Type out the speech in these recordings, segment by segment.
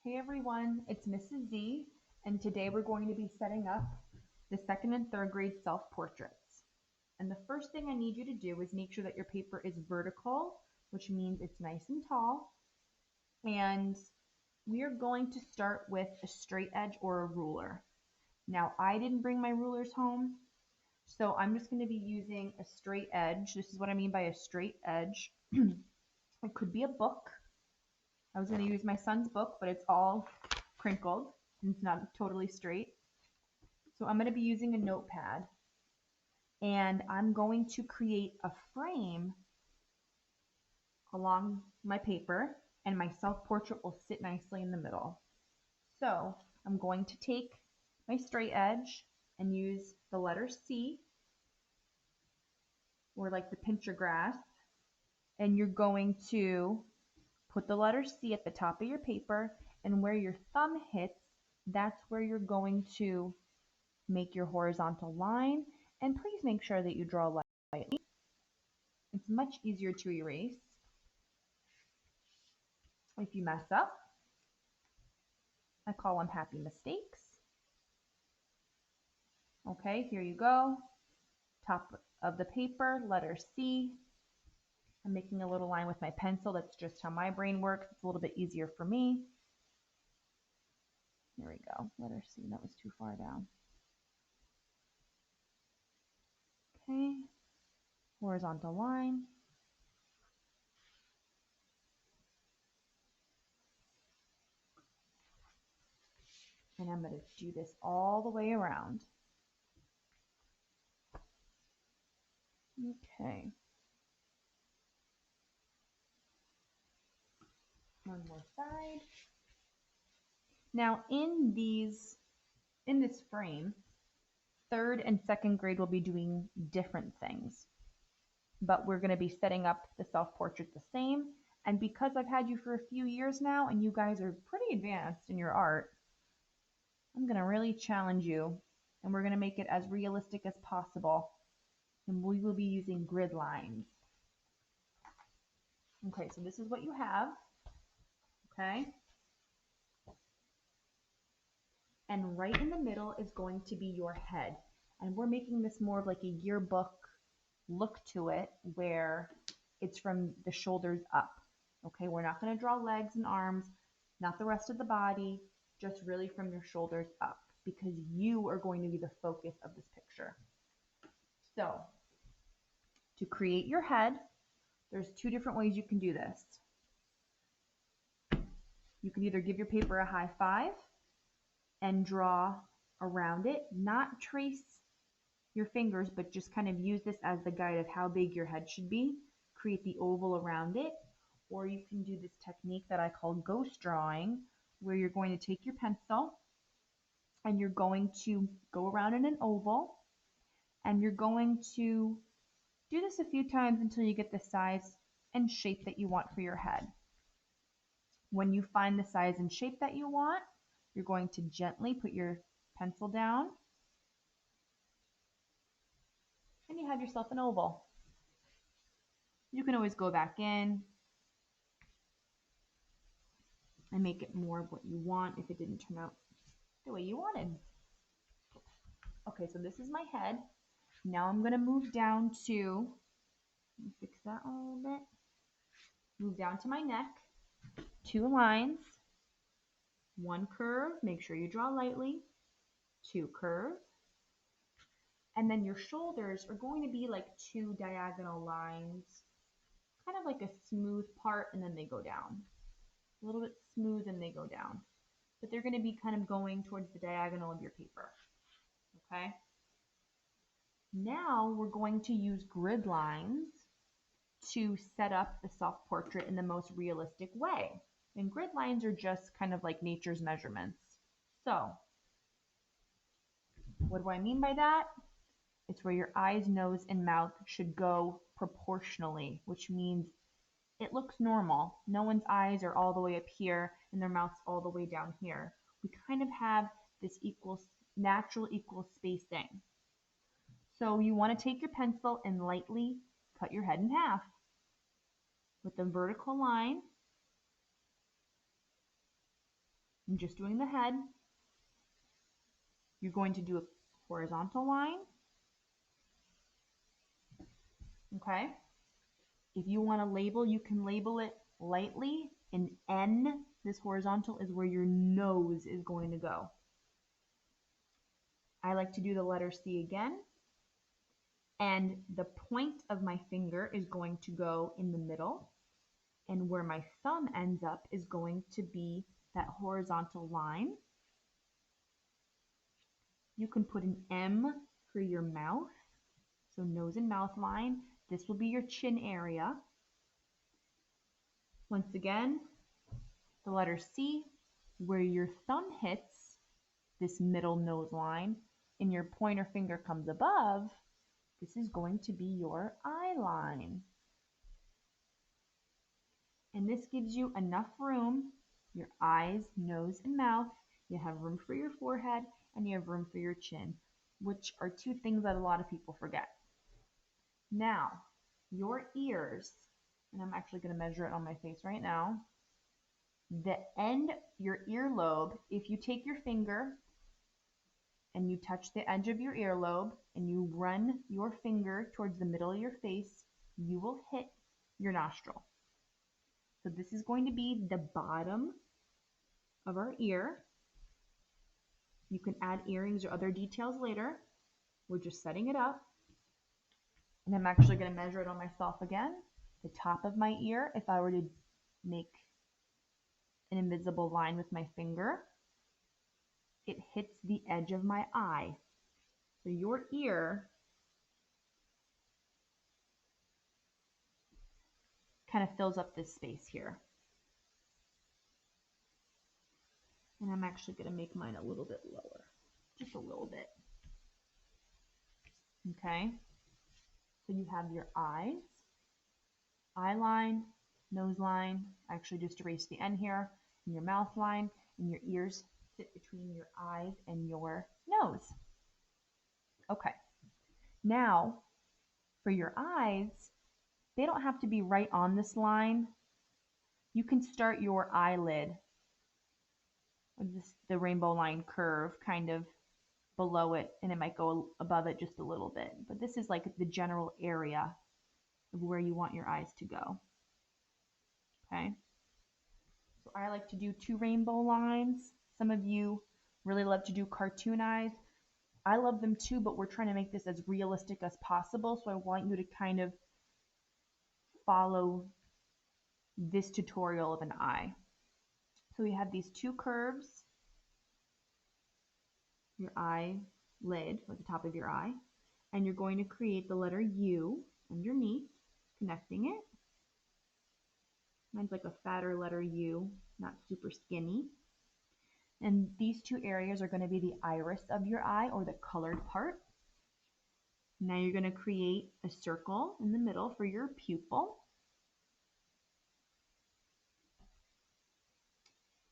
Hey everyone, it's Mrs. Z, and today we're going to be setting up the second and third grade self-portraits. And the first thing I need you to do is make sure that your paper is vertical, which means it's nice and tall. And we are going to start with a straight edge or a ruler. Now, I didn't bring my rulers home, so I'm just going to be using a straight edge. This is what I mean by a straight edge. It could be a book. I was going to use my son's book, but it's all crinkled and it's not totally straight. So I'm going to be using a notepad and I'm going to create a frame along my paper and my self-portrait will sit nicely in the middle. So I'm going to take my straight edge and use the letter C, or like the pincher grasp, and you're going to put the letter C at the top of your paper, and where your thumb hits, that's where you're going to make your horizontal line. And please make sure that you draw lightly. It's much easier to erase if you mess up. I call them happy mistakes. Okay, here you go. Top of the paper, letter C. I'm making a little line with my pencil. That's just how my brain works. It's a little bit easier for me. There we go. Letter C. That was too far down. Okay. Horizontal line. And I'm going to do this all the way around. Okay. One more side. Now in this frame, third and second grade will be doing different things, but we're going to be setting up the self-portrait the same. And because I've had you for a few years now and you guys are pretty advanced in your art, I'm going to really challenge you and we're going to make it as realistic as possible. And we will be using grid lines. Okay, so this is what you have. Okay. And right in the middle is going to be your head. And we're making this more of like a yearbook look to it, where it's from the shoulders up. Okay, we're not going to draw legs and arms, not the rest of the body, just really from your shoulders up, because you are going to be the focus of this picture. So to create your head, there's two different ways you can do this. You can either give your paper a high five and draw around it, not trace your fingers, but just kind of use this as the guide of how big your head should be. Create the oval around it. Or you can do this technique that I call ghost drawing, where you're going to take your pencil and you're going to go around in an oval, and you're going to do this a few times until you get the size and shape that you want for your head. When you find the size and shape that you want, you're going to gently put your pencil down and you have yourself an oval. You can always go back in and make it more of what you want if it didn't turn out the way you wanted. Okay, so this is my head. Now I'm going to move down to, let me fix that a little bit, move down to my neck, two lines, one curve, make sure you draw lightly, two curve, and then your shoulders are going to be like two diagonal lines, kind of like a smooth part, and then they go down. A little bit smooth and they go down. But they're going to be kind of going towards the diagonal of your paper. Okay? Now we're going to use grid lines to set up the self-portrait in the most realistic way. And grid lines are just kind of like nature's measurements. So, what do I mean by that? It's where your eyes, nose, and mouth should go proportionally, which means it looks normal. No one's eyes are all the way up here and their mouth's all the way down here. We kind of have this natural equal spacing. So you want to take your pencil and lightly cut your head in half with a vertical line. I'm just doing the head. You're going to do a horizontal line. Okay? If you want to label, you can label it lightly. An N, this horizontal, is where your nose is going to go. I like to do the letter C again. And the point of my finger is going to go in the middle. And where my thumb ends up is going to be that horizontal line. You can put an M for your mouth. So nose and mouth line. This will be your chin area. Once again, the letter C, where your thumb hits this middle nose line and your pointer finger comes above, this is going to be your eye line. And this gives you enough room, your eyes, nose, and mouth. You have room for your forehead and you have room for your chin, which are two things that a lot of people forget. Now, your ears, and I'm actually going to measure it on my face right now. The end, your earlobe, if you take your finger and you touch the edge of your earlobe and you run your finger towards the middle of your face, you will hit your nostril. So this is going to be the bottom of our ear. You can add earrings or other details later. We're just setting it up. And I'm actually going to measure it on myself again. The top of my ear, if I were to make an invisible line with my finger, it hits the edge of my eye. So your ear kind of fills up this space here. And I'm actually going to make mine a little bit lower, just a little bit. Okay, so you have your eyes, eye line, nose line. I actually just erased the N here, and your mouth line, and your ears sit between your eyes and your nose. Okay, now for your eyes, they don't have to be right on this line. You can start your eyelid with the rainbow line curve kind of below it, and it might go above it just a little bit. But this is like the general area of where you want your eyes to go. Okay. So I like to do 2 rainbow lines. Some of you really love to do cartoon eyes. I love them too, but we're trying to make this as realistic as possible. So I want you to kind of follow this tutorial of an eye. So we have these 2 curves, your eyelid, or the top of your eye, and you're going to create the letter U underneath, connecting it. Mine's like a fatter letter U, not super skinny. And these 2 areas are going to be the iris of your eye, or the colored part. Now you're going to create a circle in the middle for your pupil.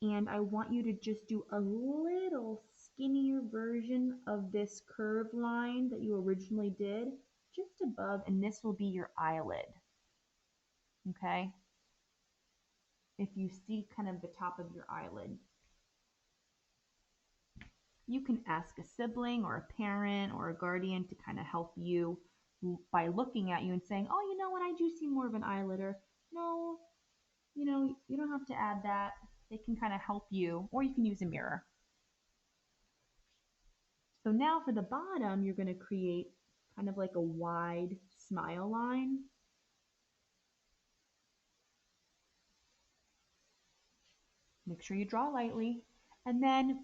And I want you to just do a little skinnier version of this curved line that you originally did, just above, and this will be your eyelid. Okay? If you see kind of the top of your eyelid. You can ask a sibling or a parent or a guardian to kind of help you by looking at you and saying, oh, you know what, I do see more of an eyelid, or no, you know, you don't have to add that. They can kind of help you, or you can use a mirror. So now for the bottom, you're going to create kind of like a wide smile line. Make sure you draw lightly. And then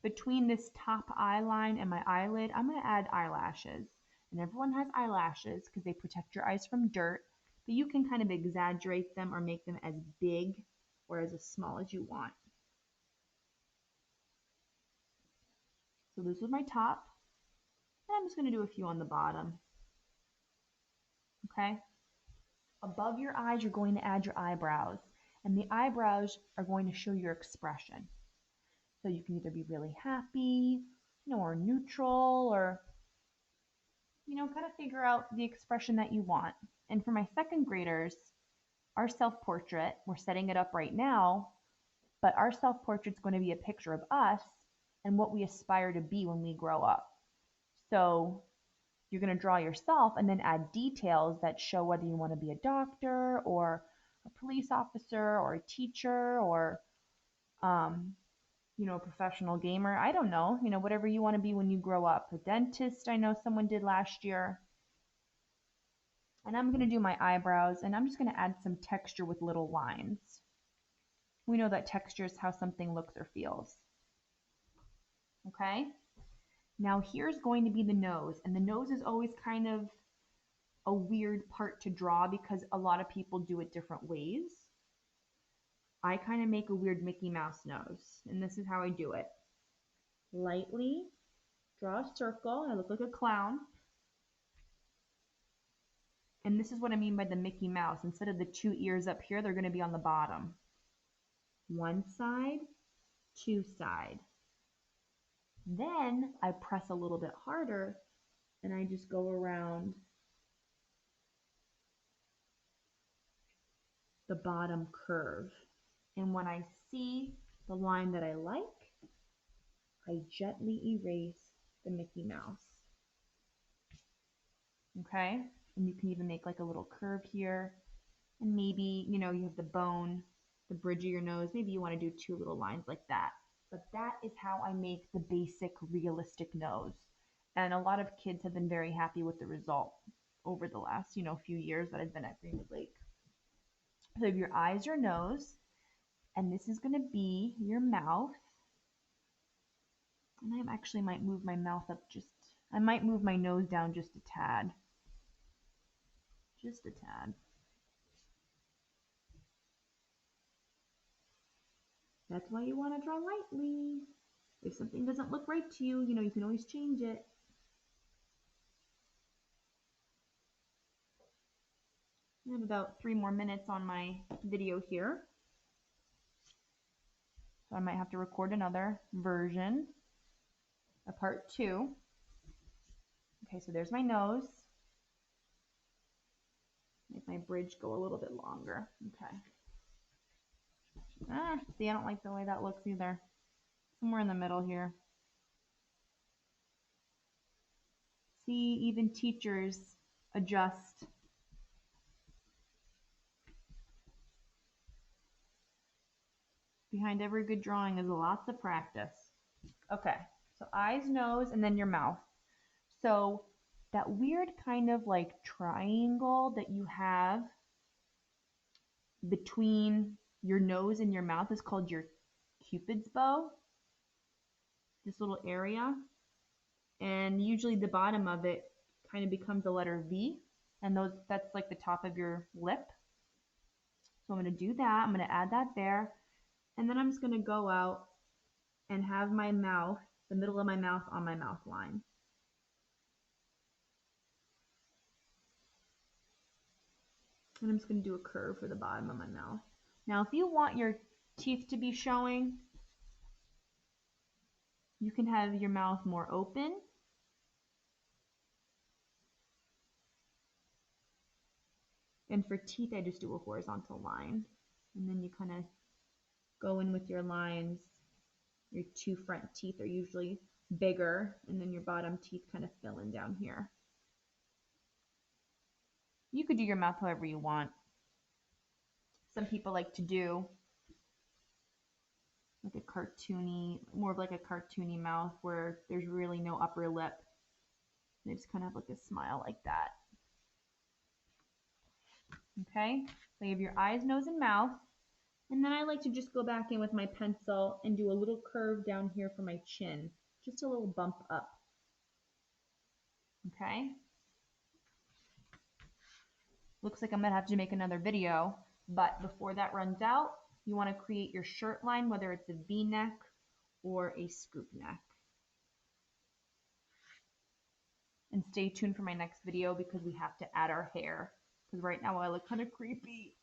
between this top eye line and my eyelid, I'm going to add eyelashes. And everyone has eyelashes because they protect your eyes from dirt, but you can kind of exaggerate them or make them as big or as small as you want. So this is my top, and I'm just going to do a few on the bottom. Okay? Above your eyes, you're going to add your eyebrows, and the eyebrows are going to show your expression. So you can either be really happy, or neutral, or, kind of figure out the expression that you want. And for my second graders, our self-portrait, we're setting it up right now. but our self-portrait's going to be a picture of us and what we aspire to be when we grow up. So you're going to draw yourself and then add details that show whether you want to be a doctor or a police officer or a teacher or, a professional gamer. I don't know, whatever you want to be when you grow up. A dentist, I know someone did last year. And I'm going to do my eyebrows, and I'm just going to add some texture with little lines. We know that texture is how something looks or feels. Okay? Now here's going to be the nose, and the nose is always kind of a weird part to draw because a lot of people do it different ways. I kind of make a weird Mickey Mouse nose, and this is how I do it. Lightly draw a circle. I look like a clown. And this is what I mean by the Mickey Mouse. Instead of the two ears up here, they're going to be on the bottom. One side, two side. Then I press a little bit harder and I just go around the bottom curve. And when I see the line that I like, I gently erase the Mickey Mouse. Okay? And you can even make like a little curve here. And maybe, you have the bone, the bridge of your nose. Maybe you want to do two little lines like that. But that is how I make the basic realistic nose. And a lot of kids have been very happy with the result over the last, few years that I've been at Greenwood Lake. So you have your eyes, your nose, and this is going to be your mouth. And I actually might move my mouth up I might move my nose down just a tad. Just a tad. That's why you want to draw lightly. If something doesn't look right to you, you can always change it. I have about 3 more minutes on my video here. So I might have to record another version, a part 2. Okay, so there's my nose. Make my bridge go a little bit longer. Okay. See, I don't like the way that looks either. Somewhere in the middle here. See, even teachers adjust. Behind every good drawing is lots of practice. Okay, so eyes, nose, and then your mouth. So that weird kind of like triangle that you have between your nose and your mouth is called your Cupid's bow. This little area. And usually the bottom of it kind of becomes the letter V. And that's like the top of your lip. So I'm going to do that. I'm going to add that there. And then I'm just going to go out and have my mouth, the middle of my mouth on my mouth line. And I'm just going to do a curve for the bottom of my mouth. Now, if you want your teeth to be showing, you can have your mouth more open. And for teeth, I just do a horizontal line. And then you kind of go in with your lines. Your 2 front teeth are usually bigger, and then your bottom teeth kind of fill in down here. You could do your mouth however you want. Some people like to do like a cartoony, more of like a cartoony mouth where there's really no upper lip. They just kind of have like a smile like that. Okay, so you have your eyes, nose, and mouth. And then I like to just go back in with my pencil and do a little curve down here for my chin. Just a little bump up. Okay? Looks like I'm going to have to make another video, but before that runs out, you want to create your shirt line, whether it's a V-neck or a scoop neck. And stay tuned for my next video because we have to add our hair. Because right now I look kind of creepy.